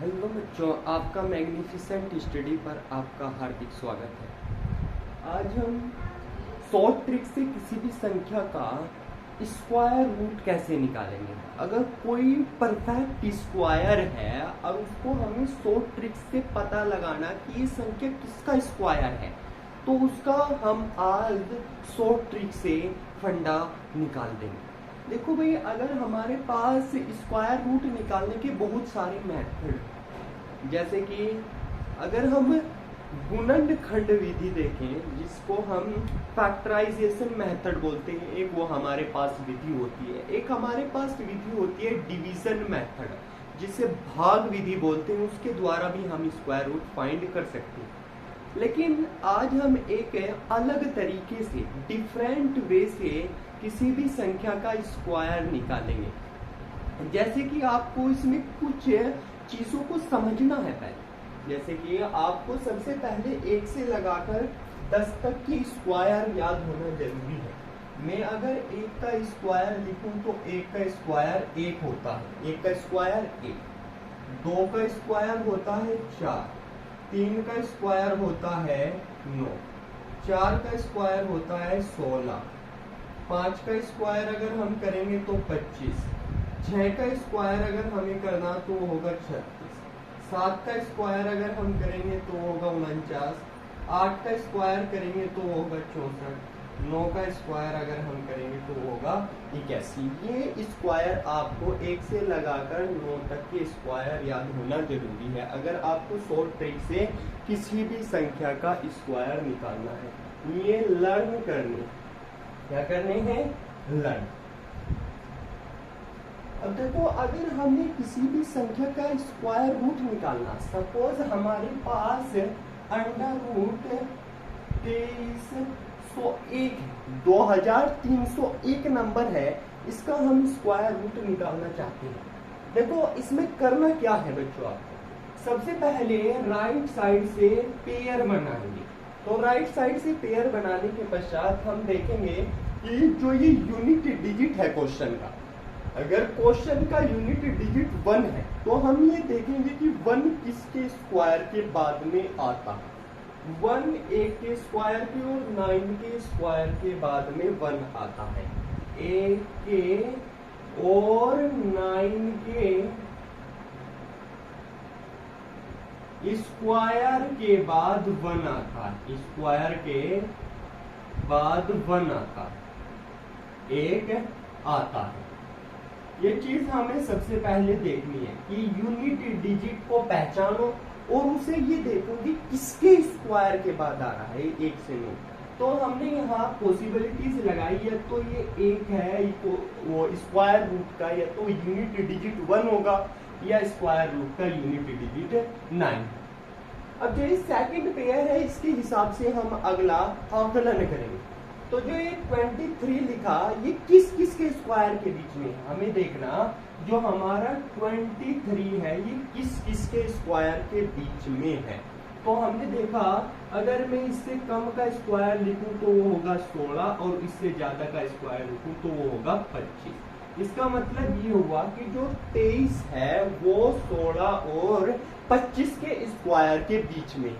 Hello बच्चों, आपका magnificent study पर आपका हार्दिक स्वागत है। आज हम शॉर्ट ट्रिक से किसी भी संख्या का स्क्वायर रूट कैसे निकालेंगे। अगर कोई परफेक्ट स्क्वायर है और उसको हमें शॉर्ट ट्रिक से पता लगाना कि ये संख्या किसका स्क्वायर है, तो उसका हम आज शॉर्ट ट्रिक से फंडा निकाल देंगे। देखो भाई, अगर हमारे पास स्क्वायर रूट निकालने के बहुत सारे मेथड, जैसे कि अगर हम गुणनखंड विधि देखें जिसको हम फैक्टराइजेशन मेथड बोलते हैं, एक वो हमारे पास विधि होती है। एक हमारे पास विधि होती है डिवीजन मेथड, जिसे भाग विधि बोलते हैं। उसके द्वारा भी हम स्क्वायर रूट फाइंड कर सकते हैं। लेकिन आज हम एक अलग तरीके से, डिफरेंट वे से किसी भी संख्या का स्क्वायर निकालेंगे। जैसे कि आपको इसमें कुछ चीजों को समझना है पहले। जैसे कि आपको सबसे पहले 1 से लगाकर 10 तक की स्क्वायर याद होना जरूरी है। मैं अगर 1 का स्क्वायर लिखूं तो 1 का स्क्वायर 1 होता है, 1 का स्क्वायर 1। 2 का स्क्वायर होता है 4, 3 का स्क्वायर होता है 9, 4 का स्क्वायर होता है 16, 5 का स्क्वायर अगर हम करेंगे तो 25, 6 का स्क्वायर अगर हमें करना तो होगा 36, 7 का स्क्वायर अगर हम करेंगे तो होगा 49, 8 का स्क्वायर करेंगे तो होगा 64, 9 का स्क्वायर अगर हम करेंगे तो होगा 81। ये स्क्वायर आपको 1 से लगाकर 9 तक के स्क्वायर याद होना जरूरी है अगर आपको शॉर्ट ट्रिक से किसी भी संख्या का स्क्वायर निकालना है। ये लर्न करने, क्या करने हैं, लर्न। अब देखो, अगर हमें किसी भी संख्या का स्क्वायर रूट निकालना, सपोज हमारे पास अंडर रूट 2301 2301 नंबर है, इसका हम स्क्वायर रूट निकालना चाहते हैं। देखो इसमें करना क्या है बच्चों, आपको सबसे पहले राइट साइड से पेयर बनाएंगे। तो राइट साइड से पेयर बनाने के पश्चात हम देखेंगे कि जो ये यूनिट डिजिट है क्वेश्चन का, अगर क्वेश्चन का यूनिट डिजिट 1 है तो हम ये देखेंगे कि 1 किसके स्क्वायर के बाद में आता है। 1 8 के स्क्वायर के और 9 के स्क्वायर के बाद में 1 आता है। 8 के और 9 के स्क्वायर के बाद 1 आता है, स्क्वायर के बाद 1 आता है, 1 आता है। ये चीज हमें सबसे पहले देखनी है कि यूनिट डिजिट को पहचानो और उसे ये देखो कि किसके स्क्वायर के बाद आ रहा है 1 से 9। तो हमने यहाँ पॉसिबिलिटीज लगाई है, तो ये 1 है तो वो स्क्वायर रूट का या तो यूनिट डिजिट 1 होगा या स्क्वायर रूट का यूनिट डिजिट 9। अब जो ये सेकंड पेयर है, इसके हिसाब से हम अगला आकलन करेंगे। तो जो ये 23 लिखा, ये किस किस के स्क्वायर के बीच में है, हमें देखना। जो हमारा 23 है ये किस किस के स्क्वायर के बीच में है। तो हमने देखा, अगर मैं इससे कम का स्क्वायर लिखूं तो वो होगा 16 और इससे ज्यादा का स्क्वायर लिखूं तो वो होगा 25। इसका मतलब ये हुआ कि जो 23 है वो 16 और 25 के स्क्वायर के बीच में है।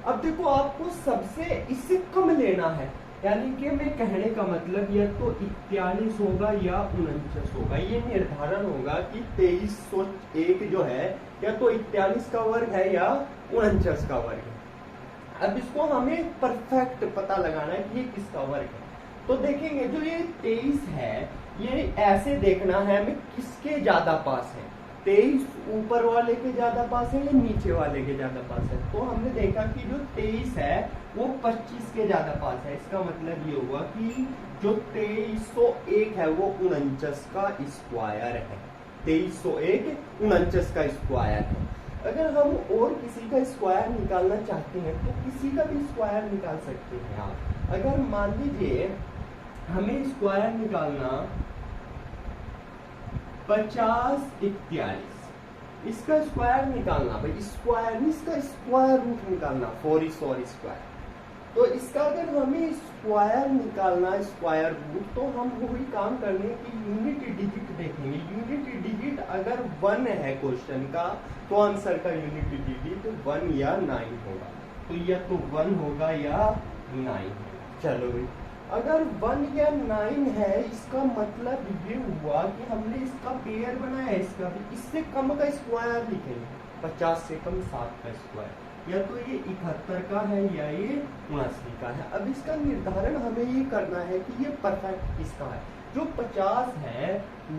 अब देखो, आपको सबसे इससे कम लेना है, यानी कि मैं कहने का मतलब या तो 41 होगा या 49 होगा। ये निर्धारण होगा कि 2301 जो है या तो 41 का वर्ग है या 49 का वर्ग है। अब इसको हमें परफेक्ट पता लगाना है कि ये किसका वर्ग है। तो देखेंगे, जो ये 23 है, ये ऐसे देखना है हमें किसके ज्यादा पास है। 23 ऊपर वाले के ज्यादा पास है या नीचे वाले के ज्यादा पास है। तो हमने देखा कि जो 23 है वो 25 के ज्यादा पास है। इसका मतलब ये हुआ कि जो 2301 है वो 49 का स्क्वायर है। 2301 49 का स्क्वायर है। अगर हम और किसी का स्क्वायर निकालना चाहते हैं तो किसी का भी स्क्वायर निकाल सकते हैं आप। अगर मान लीजिए हमें स्क्वायर निकालना 50 41, इसका स्क्वायर निकालना, भाई स्क्वायर इसका स्क्वायर रूट निकालना 4 स्क्वायर। तो इसका अगर हमें स्क्वायर निकालना है, स्क्वायर रूट, तो हम वही काम करने की यूनिट डिजिट देखेंगे। यूनिट डिजिट अगर 1 है क्वेश्चन का, तो आंसर का यूनिट डिजिट 1 या 9 होगा। तो या तो 1 होगा या 9। चलो भाई, अगर 1 या 9 है, इसका मतलब ये हुआ कि हमने इसका पेयर बनाया, इसका भी इससे कम का स्क्वायर लिखेंगे। 50 से कम 7 का स्क्वायर, या तो ये 71 का है या ये 79 का है। अब इसका निर्धारण हमें ये करना है कि ये परफेक्ट किसका है। जो 50 है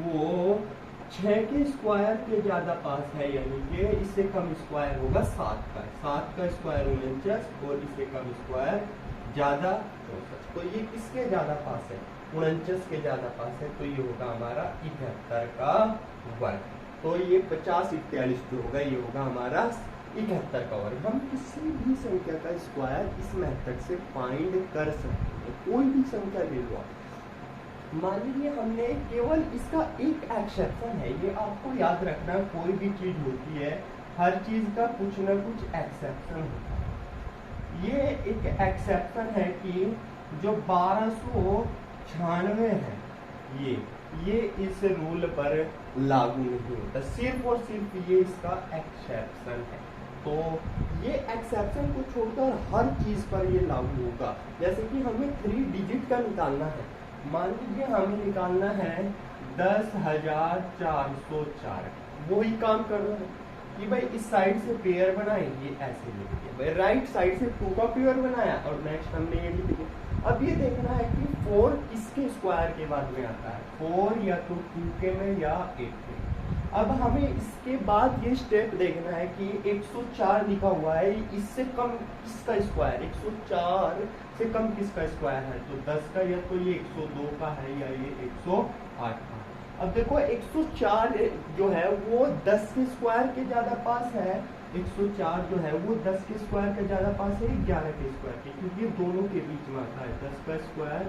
वो 6 के स्क्वायर के ज्यादा पास है, यानी कि इससे कम स्क्वायर होगा 7 का। 7 का स्क्वायर 49 और इससे कम स्क्वायर ज्यादा 64। तो ये किसके ज्यादा पास है? 49 के ज्यादा पास है। तो ये होगा हमारा 71 का वर्ग। तो ये 50 41 जो होगा ये होगा हमारा 71 का वर्ग। हम किसी भी संख्या का स्क्वायर इस मेथड से फाइंड कर सकते हैं। कोई भी संख्या ले लो आप। मान लीजिए हमने केवल इसका एक एक्सेप्शन है, ये आपको याद रखना, कोई भी चीज होती है हर चीज का कुछ ना कुछ एक्सेप्शन होता है। ये एक एक्सेप्शन है कि जो 1296 है, ये इस रूल पर लागू नहीं होता, सिर्फ और सिर्फ ये इसका एक्सेप्शन है। तो ये एक्सेप्शन को छोड़कर हर चीज पर ये लागू होगा। जैसे कि हमें 3 डिजिट का निकालना है। मान लीजिए हमें निकालना है 10,404। वही काम करना है कि भाई इस साइड से पेयर बनाए, ये ऐसे लिख दिया भाई, राइट साइड से 2 का पेयर बनाया और नेक्स्ट हमने ये लिख दिया। अब ये देखना है कि 4 किसके स्क्वायर के बाद में आता है, 4 या तो 2 के में या 8 के। अब हमें इसके बाद ये स्टेप देखना है कि 104 लिखा हुआ है, इससे कम किसका स्क्वायर, 104 से कम किसका स्क्वायर है, तो 10 का, या तो ये 102 का है या ये 108 का। अब देखो 104 जो है वो 10 के स्क्वायर के ज्यादा पास है। 104 जो है वो 10 के स्क्वायर के ज्यादा पास है 11 के स्क्वायर के, क्योंकि ये दोनों के बीच में आता है। 10 का स्क्वायर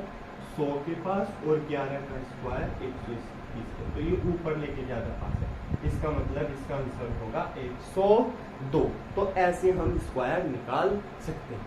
100 के पास और 11 का स्क्वायर 121 के, तो ये ऊपर लेके ज्यादा पास है। इसका मतलब इसका आंसर होगा 102। तो ऐसे हम स्क्वायर निकाल सकते हैं।